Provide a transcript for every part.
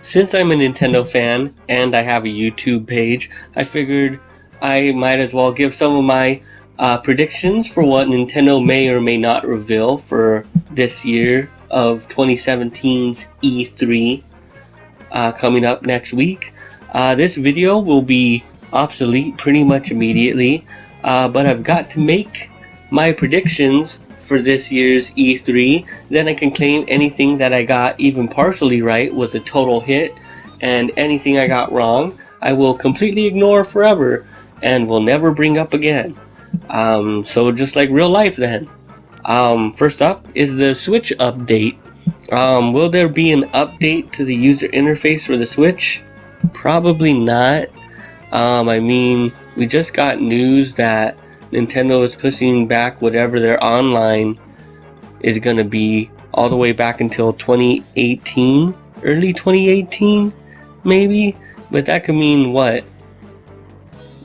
Since I'm a Nintendo fan and I have a YouTube page, I figured I might as well give some of my predictions for what Nintendo may or may not reveal for this year of 2017's E3 coming up next week. This video will be obsolete pretty much immediately, but I've got to make my predictions for this year's E3, then I can claim anything that I got even partially right was a total hit, and anything I got wrong I will completely ignore forever and will never bring up again. So just like real life then. First up is the Switch update. Will there be an update to the user interface for the Switch? Probably not. I mean, we just got news that Nintendo is pushing back whatever their online is going to be all the way back until 2018, early 2018 maybe, but that could mean what,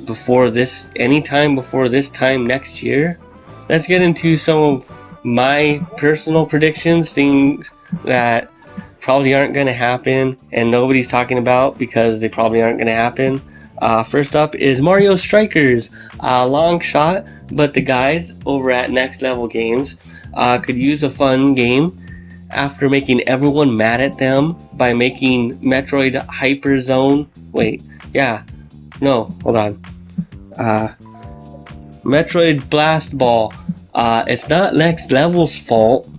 before this, anytime before this time next year. Let's get into some of my personal predictions, things that probably aren't going to happen and nobody's talking about because they probably aren't going to happen. First up is Mario Strikers. Long shot, but the guys over at Next Level Games could use a fun game after making everyone mad at them by making Metroid Hyper Zone. Metroid Blast Ball. It's not Next Level's fault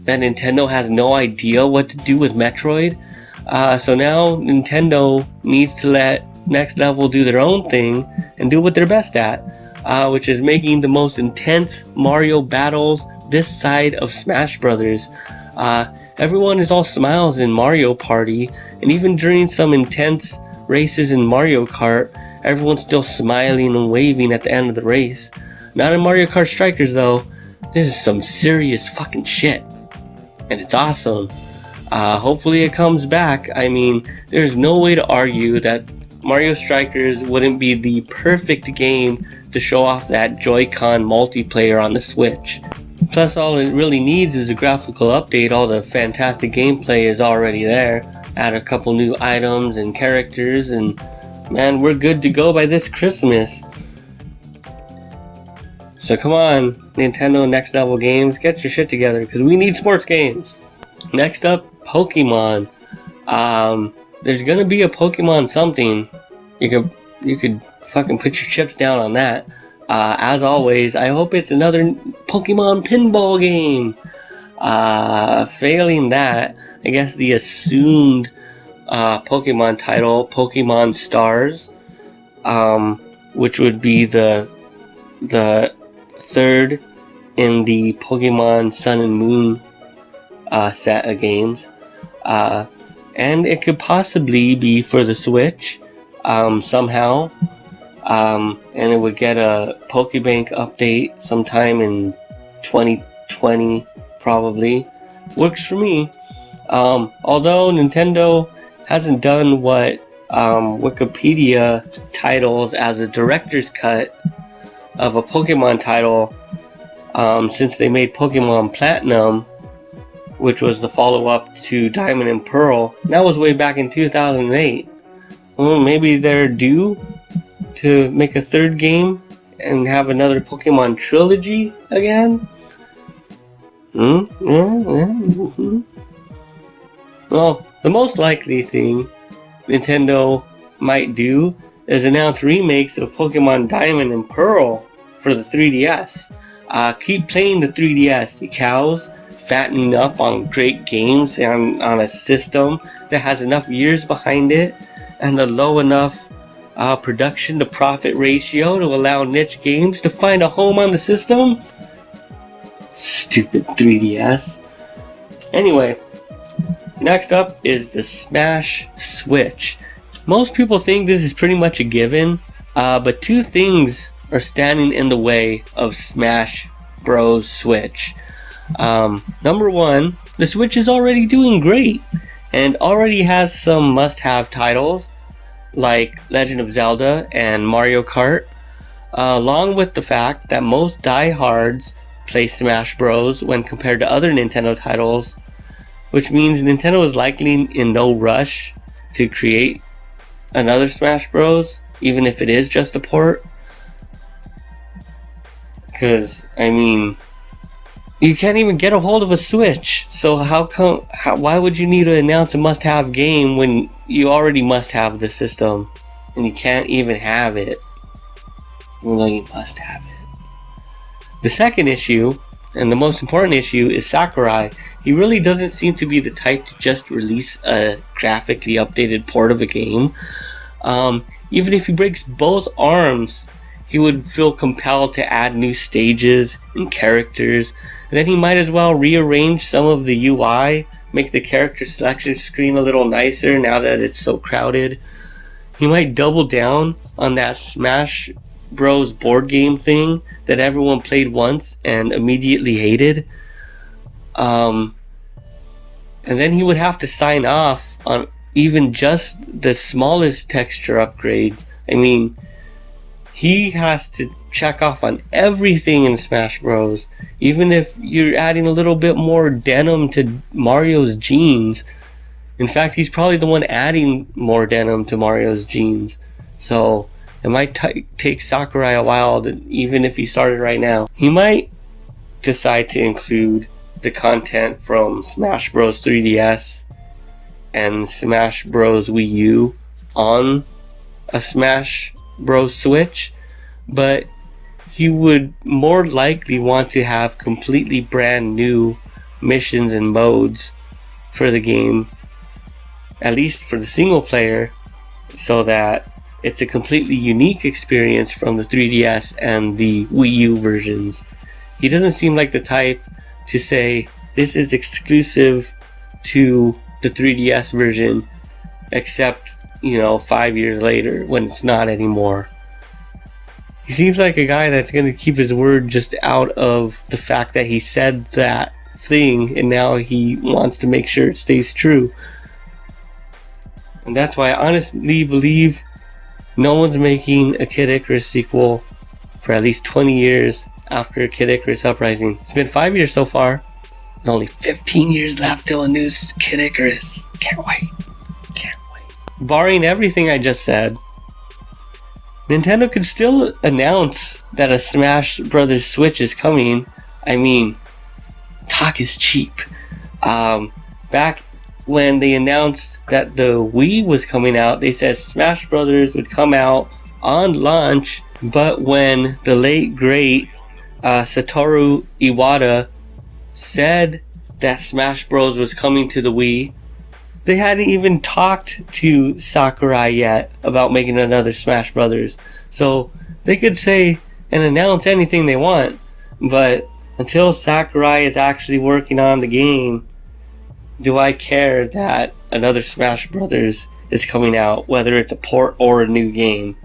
that Nintendo has no idea what to do with Metroid. So now Nintendo needs to let Next Level do their own thing and do what they're best at, which is making the most intense Mario battles this side of Smash Brothers. Everyone is all smiles in Mario Party, and even during some intense races in Mario Kart, everyone's still smiling and waving at the end of the race. Not in Mario Kart Strikers though. This is some serious fucking shit, and it's awesome. Hopefully it comes back. I mean, there's no way to argue that Mario Strikers wouldn't be the perfect game to show off that Joy-Con multiplayer on the Switch. Plus, all it really needs is a graphical update. All the fantastic gameplay is already there. Add a couple new items and characters, and man, we're good to go by this Christmas. So come on, Nintendo Next Level Games, get your shit together, because we need sports games. Next up, Pokemon. There's gonna be a Pokemon something. You could fucking put your chips down on that. As always, I hope it's another Pokemon pinball game. Failing that, I guess the assumed Pokemon title, Pokemon Stars, which would be the third in the Pokemon Sun and Moon set of games. And it could possibly be for the Switch somehow, and it would get a Pokebank update sometime in 2020 probably. Works for me. Although Nintendo hasn't done what Wikipedia titles as a director's cut of a Pokemon title since they made Pokemon Platinum, which was the follow-up to Diamond and Pearl. That was way back in 2008. Well, maybe they're due to make a third game and have another Pokemon trilogy again? Well, the most likely thing Nintendo might do is announce remakes of Pokemon Diamond and Pearl for the 3DS. Keep playing the 3DS, you cows. Fattening up on great games and on a system that has enough years behind it and a low enough production to profit ratio to allow niche games to find a home on the system. Stupid 3DS. Anyway, next up is the Smash Switch. Most people think this is pretty much a given, but two things are standing in the way of Smash Bros. Switch. Number one, the Switch is already doing great and already has some must-have titles like Legend of Zelda and Mario Kart, along with the fact that most diehards play Smash Bros. When compared to other Nintendo titles, which means Nintendo is likely in no rush to create another Smash Bros. Even if it is just a port. Because, I mean, you can't even get a hold of a Switch. So why would you need to announce a must-have game when you already must have the system? And you can't even have it. Even though you must have it. The second issue, and the most important issue, is Sakurai. He really doesn't seem to be the type to just release a graphically updated port of a game. Even if he breaks both arms, he would feel compelled to add new stages and characters. And then he might as well rearrange some of the UI, make the character selection screen a little nicer now that it's so crowded. He might double down on that Smash Bros board game thing that everyone played once and immediately hated. And then he would have to sign off on even just the smallest texture upgrades. I mean, he has to check off on everything in Smash Bros. Even if you're adding a little bit more denim to Mario's jeans. In fact, he's probably the one adding more denim to Mario's jeans. So it might take Sakurai a while, even if he started right now. He might decide to include the content from Smash Bros 3DS and Smash Bros Wii U on a Smash Bros Switch, but he would more likely want to have completely brand new missions and modes for the game, at least for the single player, so that it's a completely unique experience from the 3DS and the Wii U versions. He doesn't seem like the type to say this is exclusive to the 3DS version, except, 5 years later when it's not anymore. He seems like a guy that's going to keep his word just out of the fact that he said that thing and now he wants to make sure it stays true. And that's why I honestly believe no one's making a Kid Icarus sequel for at least 20 years after Kid Icarus Uprising. It's been 5 years so far. There's only 15 years left till a new Kid Icarus. Can't wait. Barring everything I just said, Nintendo could still announce that a Smash Bros. Switch is coming. I mean, talk is cheap. Back when they announced that the Wii was coming out, they said Smash Bros. Would come out on launch, but when the late great Satoru Iwata said that Smash Bros. Was coming to the Wii, they hadn't even talked to Sakurai yet about making another Smash Brothers. So they could say and announce anything they want, but until Sakurai is actually working on the game, do I care that another Smash Brothers is coming out, whether it's a port or a new game?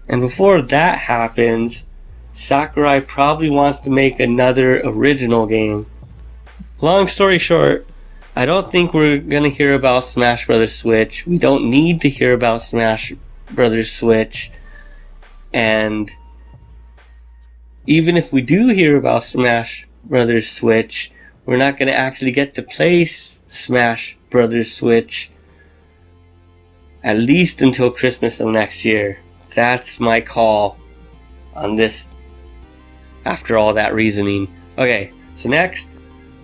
And before that happens, Sakurai probably wants to make another original game. Long story short, I don't think we're going to hear about Smash Bros. Switch. We don't need to hear about Smash Bros. Switch. And even if we do hear about Smash Bros. Switch, we're not going to actually get to play Smash Bros. Switch at least until Christmas of next year. That's my call on this after all that reasoning. Okay, so next,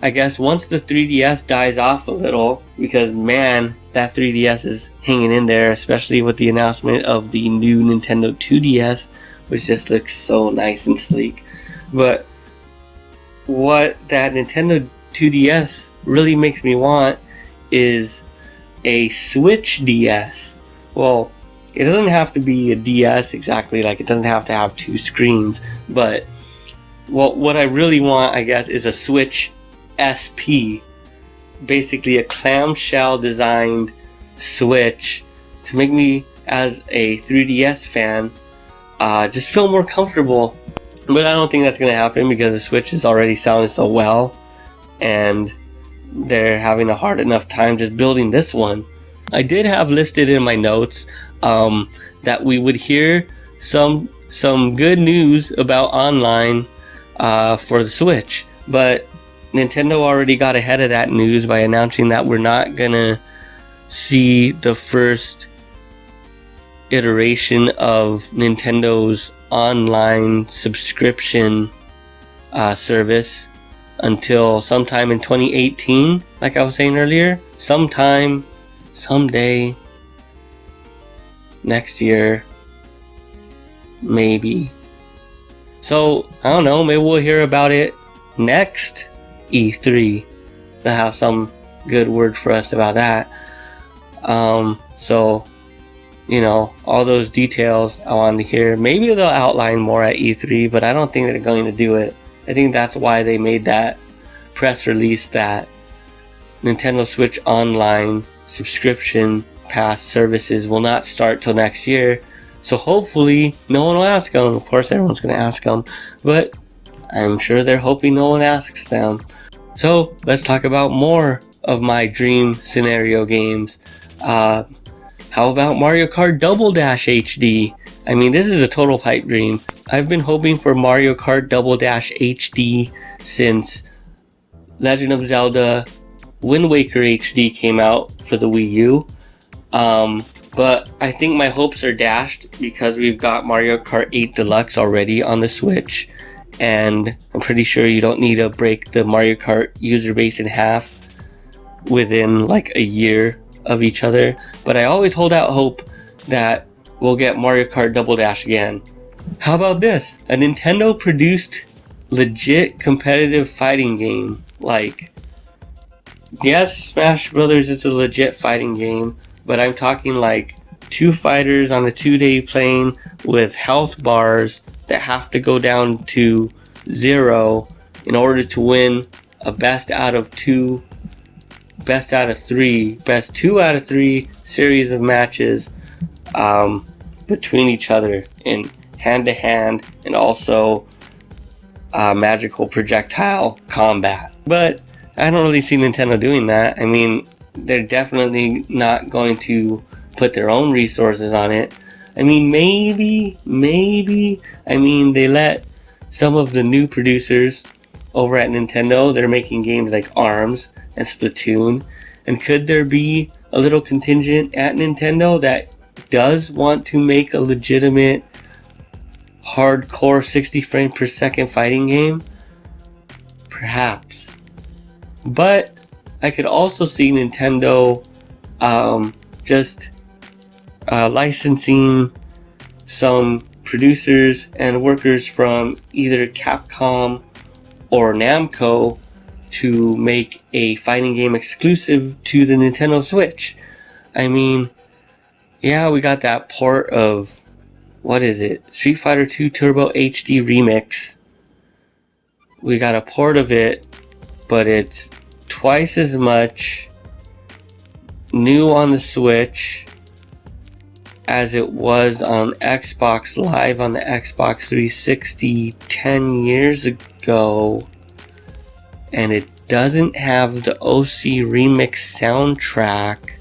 I guess once the 3DS dies off a little, because man, that 3DS is hanging in there, especially with the announcement of the new Nintendo 2DS, which just looks so nice and sleek. But what that Nintendo 2DS really makes me want is a Switch DS. Well, it doesn't have to be a DS exactly, like it doesn't have to have two screens, but what I really want, I guess, is a Switch SP, basically a clamshell designed Switch, to make me, as a 3DS fan, just feel more comfortable. But I don't think that's going to happen because the Switch is already selling so well and they're having a hard enough time just building this one. I did have listed in my notes that we would hear some good news about online for the Switch. But Nintendo already got ahead of that news by announcing that we're not gonna see the first iteration of Nintendo's online subscription service until sometime in 2018, like I was saying earlier. Someday, next year, maybe. So, I don't know, maybe we'll hear about it next E3. They'll have some good word for us about that. So, you know, all those details I wanted to hear. Maybe they'll outline more at E3, but I don't think they're going to do it. I think that's why they made that press release that Nintendo Switch Online subscription pass services will not start till next year. So hopefully no one will ask them. Of course everyone's going to ask them, but I'm sure they're hoping no one asks them. So let's talk about more of my dream scenario games. How about Mario Kart Double Dash HD? I mean, this is a total pipe dream. I've been hoping for Mario Kart Double Dash HD since Legend of Zelda Wind Waker HD came out for the Wii U. But I think my hopes are dashed because we've got Mario Kart 8 Deluxe already on the Switch. And I'm pretty sure you don't need to break the Mario Kart user base in half within like a year of each other. But I always hold out hope that we'll get Mario Kart Double Dash again. How about this? A Nintendo produced legit competitive fighting game. Like, yes, Smash Brothers is a legit fighting game, but I'm talking like two fighters on a 2-day plane with health bars that have to go down to 0 in order to win a best 2 out of 3 series of matches between each other in hand-to-hand and also magical projectile combat. But I don't really see Nintendo doing that. I mean, they're definitely not going to put their own resources on it. I mean, maybe, I mean, they let some of the new producers over at Nintendo, they're making games like ARMS and Splatoon. And could there be a little contingent at Nintendo that does want to make a legitimate hardcore 60 frame per second fighting game? Perhaps. But I could also see Nintendo just licensing some producers and workers from either Capcom or Namco to make a fighting game exclusive to the Nintendo Switch. I mean, yeah, we got that port of, what is it? Street Fighter 2 Turbo HD Remix. We got a port of it, but it's twice as much new on the Switch as it was on Xbox Live on the Xbox 360 10 years ago. And it doesn't have the OC Remix soundtrack.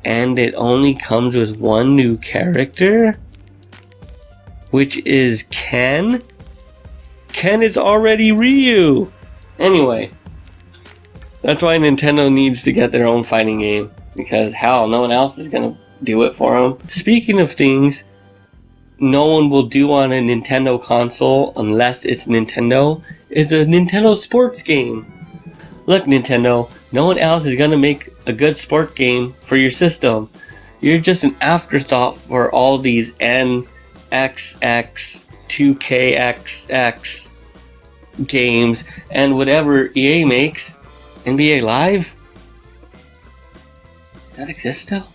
And it only comes with one new character, which is Ken. Ken is already Ryu. Anyway, that's why Nintendo needs to get their own fighting game, because hell, no one else is gonna do it for them. Speaking of things no one will do on a Nintendo console unless it's Nintendo is a Nintendo sports game. Look, Nintendo, no one else is gonna make a good sports game for your system. You're just an afterthought for all these NXX, 2KXX games and whatever EA makes. NBA Live? Does that exist still?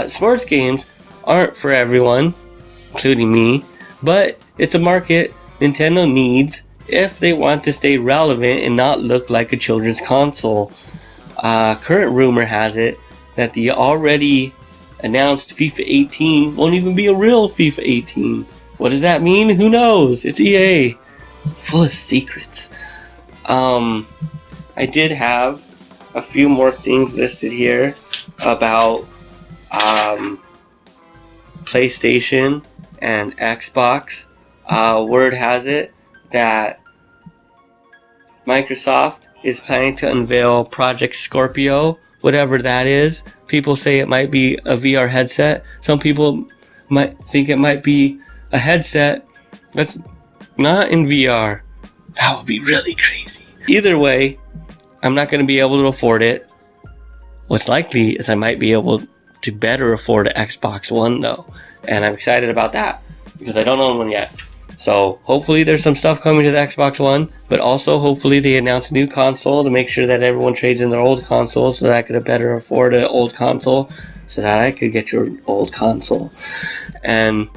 Sports games aren't for everyone, including me, but it's a market Nintendo needs if they want to stay relevant and not look like a children's console. Current rumor has it that the already announced FIFA 18 won't even be a real FIFA 18. What does that mean? Who knows? It's EA. Full of secrets. I did have a few more things listed here about PlayStation and Xbox. Word has it that Microsoft is planning to unveil Project Scorpio, whatever that is. People say it might be a VR headset. Some people might think it might be a headset that's not in VR. That would be really crazy. Either way, I'm not going to be able to afford it. What's likely is I might be able to better afford an Xbox One though. And I'm excited about that because I don't own one yet. So hopefully there's some stuff coming to the Xbox One, but also hopefully they announce a new console to make sure that everyone trades in their old console so that I could better afford an old console so that I could get your old console. And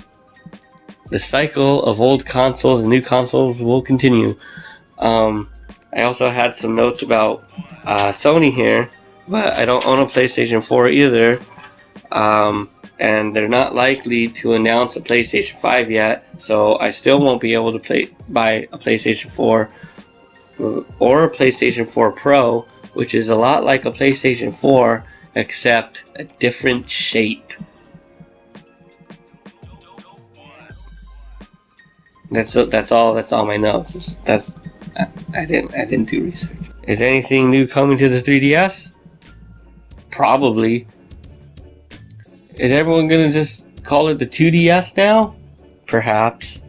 the cycle of old consoles and new consoles will continue. I also had some notes about Sony here, but I don't own a PlayStation 4 either. And they're not likely to announce a PlayStation 5 yet, so I still won't be able to buy a PlayStation 4 or a PlayStation 4 Pro, which is a lot like a PlayStation 4 except a different shape. That's all my notes. I didn't do research. Is anything new coming to the 3DS? Probably. Is everyone gonna just call it the 2DS now? Perhaps.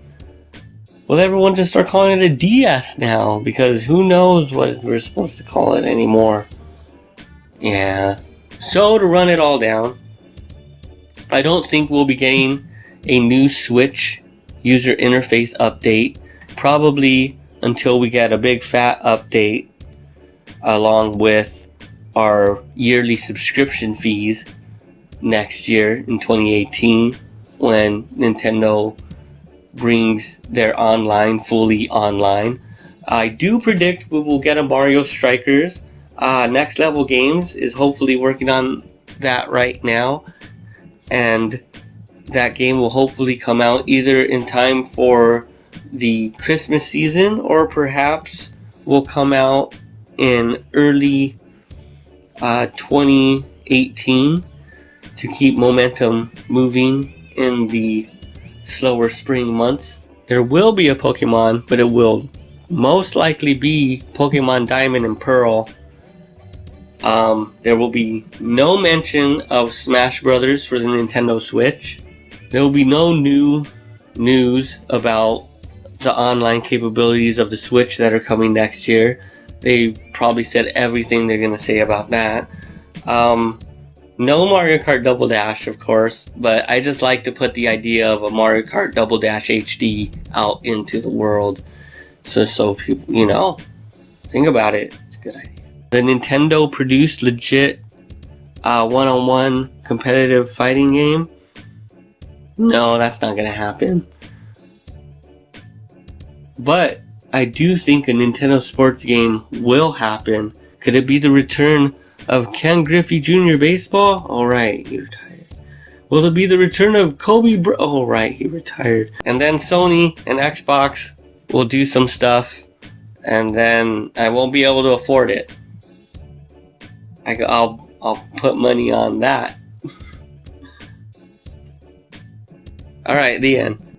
Will everyone just start calling it a DS now? Because who knows what we're supposed to call it anymore. Yeah. So to run it all down, I don't think we'll be getting a new Switch user interface update. Probably until we get a big fat update along with our yearly subscription fees next year in 2018 when Nintendo brings their online fully online. I do predict we will get a Mario Strikers. Next Level Games is hopefully working on that right now, and that game will hopefully come out either in time for the Christmas season or perhaps will come out in early 2018 to keep momentum moving in the slower spring months. There will be a Pokemon, but it will most likely be Pokemon Diamond and Pearl. There will be no mention of Smash Brothers for the Nintendo Switch. There will be no new news about the online capabilities of the Switch that are coming next year. They've probably said everything they're going to say about that. No Mario Kart Double Dash, of course, but I just like to put the idea of a Mario Kart Double Dash HD out into the world. So people, think about it. It's a good idea. The Nintendo produced legit one-on-one competitive fighting game? No, that's not going to happen. But I do think a Nintendo sports game will happen. Could it be the return of Ken Griffey Jr. Baseball? Alright, he retired. Will it be the return of Kobe Alright, he retired. And then Sony and Xbox will do some stuff, and then I won't be able to afford it. I'll put money on that. Alright, the end.